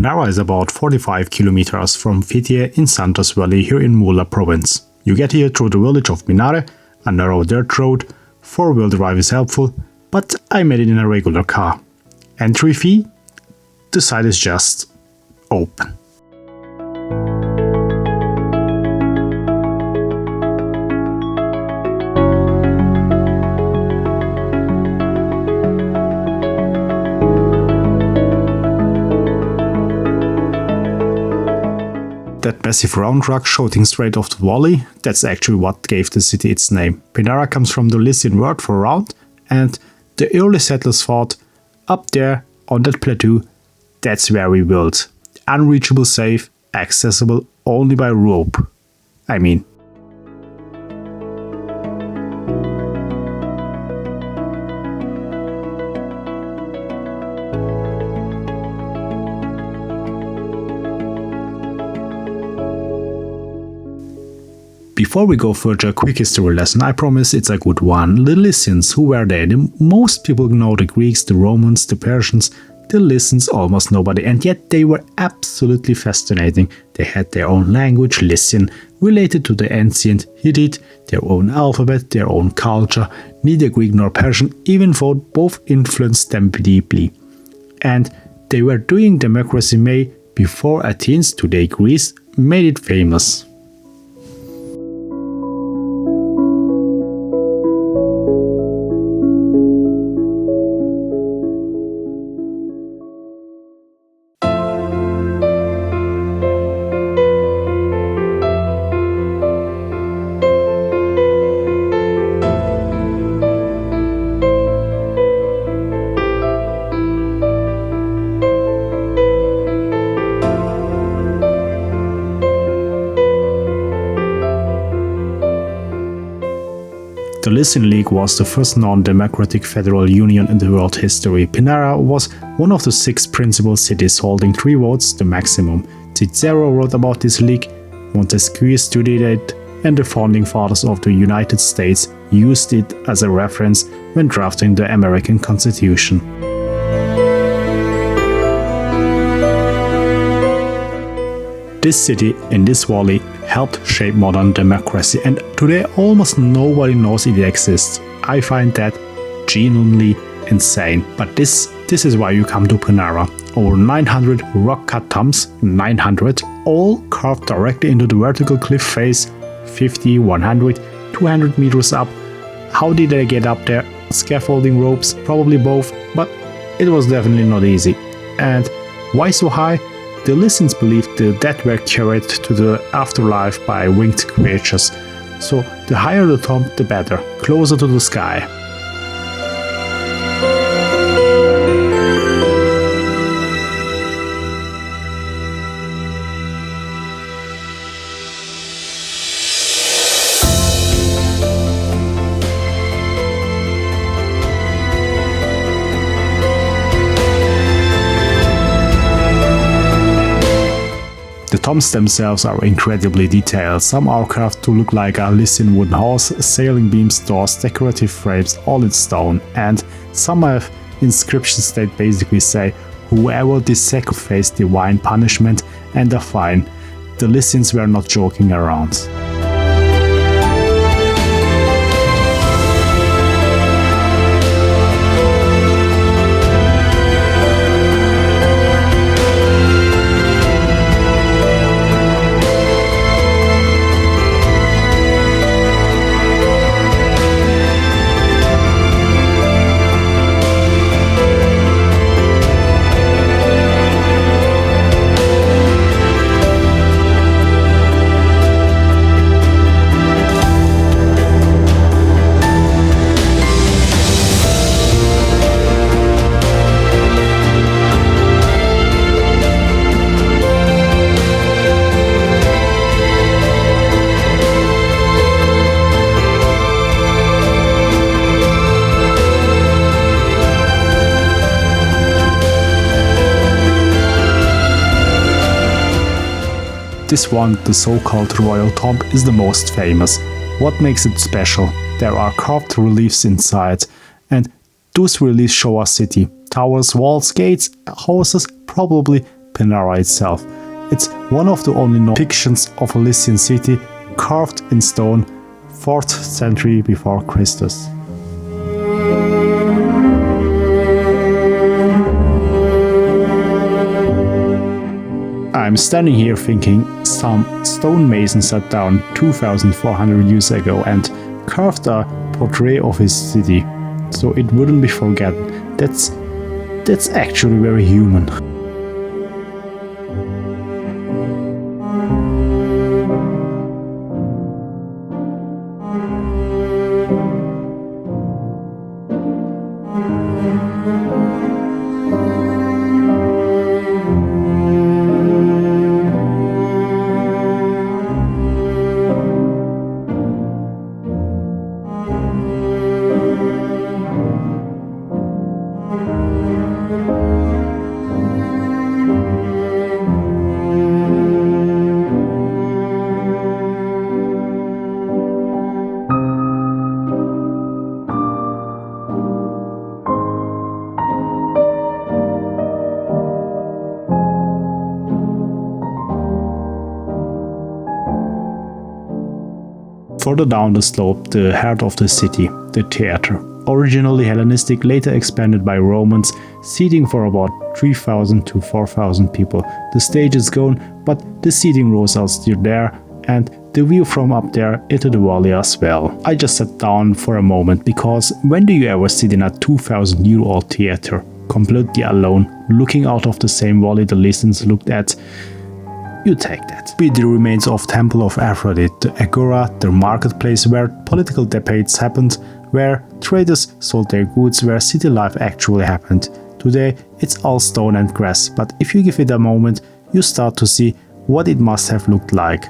Pinara is about 45 kilometers from Fethiye in Santos Valley here in Muğla province. You get here through the village of Pinara, a narrow dirt road. 4-wheel drive is helpful, but I made it in a regular car. Entry fee? The site is just open. That massive round truck shooting straight off the valley, that's actually what gave the city its name. Pinara comes from the Lycian word for round, and the early settlers thought, up there on that plateau, that's where we build. Unreachable, safe, accessible only by rope. Before we go further, a quick history lesson. I promise it's a good one. The Lycians, who were they? Most people know the Greeks, the Romans, the Persians. The Lycians, almost nobody, and yet they were absolutely fascinating. They had their own language, Lycian, related to the ancient Hittite, their own alphabet, their own culture. Neither Greek nor Persian, even though both influenced them deeply. And they were doing democracy before Athens, today Greece, made it famous. The Lycian League was the first non-democratic federal union in the world history. Pinara was one of the 6 principal cities holding 3 votes, the maximum. Cicero wrote about this league, Montesquieu studied it, and the founding fathers of the United States used it as a reference when drafting the American Constitution. This city in this valley helped shape modern democracy, and today almost nobody knows it exists. I find that genuinely insane. But this is why you come to Pinara. Over 900 rock-cut tombs, 900, all carved directly into the vertical cliff face, 50, 100, 200 meters up. How did they get up there? Scaffolding, ropes, probably both, but it was definitely not easy. And why so high? The Lycians believed the dead were carried to the afterlife by winged creatures, so the higher the tomb, the better, closer to the sky. The tombs themselves are incredibly detailed. Some are carved to look like a Lycian wooden horse, sailing beams, doors, decorative frames, all in stone, and some have inscriptions that basically say, whoever this sacrifice divine punishment and a fine. The Lycians were not joking around. This one, the so-called royal tomb, is the most famous. What makes it special? There are carved reliefs inside, and those reliefs show a city. Towers, walls, gates, houses, probably, Pinara itself. It's one of the only known depictions of a Lycian city carved in stone, 4th century before Christus. I'm standing here thinking some stonemason sat down 2400 years ago and carved a portrait of his city, so it wouldn't be forgotten. That's actually very human. Further down the slope, the heart of the city, the theatre. Originally Hellenistic, later expanded by Romans, seating for about 3,000 to 4,000 people. The stage is gone, but the seating rows are still there, and the view from up there into the valley as well. I just sat down for a moment, because when do you ever sit in a 2,000-year-old theatre, completely alone, looking out of the same valley the Lycians looked at? You take that. Be the remains of Temple of Aphrodite, the agora, the marketplace where political debates happened, where traders sold their goods, where city life actually happened. Today it's all stone and grass, but if you give it a moment, you start to see what it must have looked like.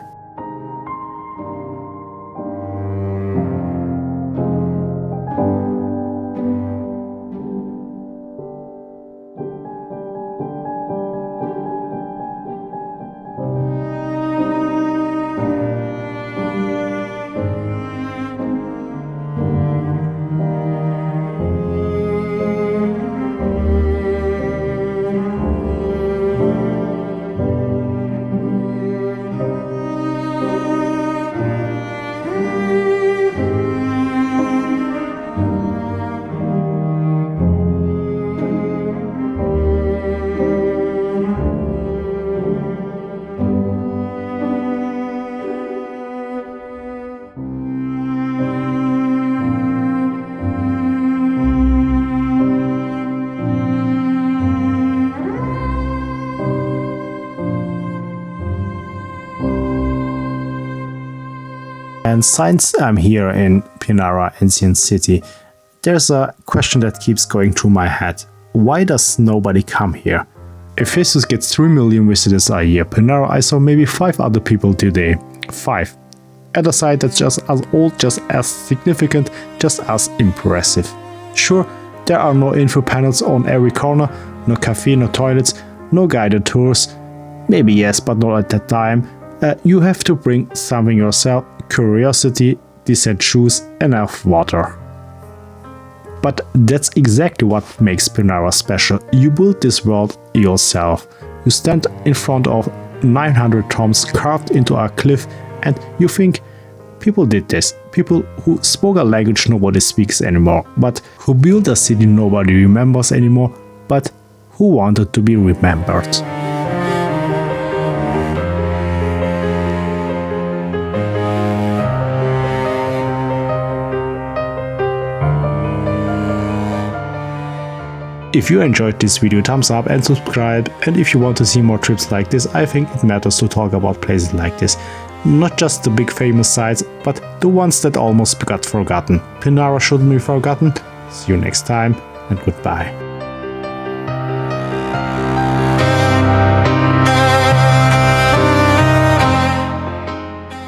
And since I'm here in Pinara, ancient city, there's a question that keeps going through my head. Why does nobody come here? Ephesus gets 3 million visitors a year. Pinara, I saw maybe 5 other people today. 5. At a site that's just as old, just as significant, just as impressive. Sure, there are no info panels on every corner, no cafe, no toilets, no guided tours. Maybe yes, but not at that time. You have to bring something yourself, curiosity, decent shoes, enough water. But that's exactly what makes Pinara special. You build this world yourself. You stand in front of 900 tombs carved into a cliff and you think, people did this. People who spoke a language nobody speaks anymore, but who built a city nobody remembers anymore, but who wanted to be remembered. If you enjoyed this video, thumbs up and subscribe, and if you want to see more trips like this, I think it matters to talk about places like this. Not just the big famous sites, but the ones that almost got forgotten. Pinara shouldn't be forgotten. See you next time and goodbye.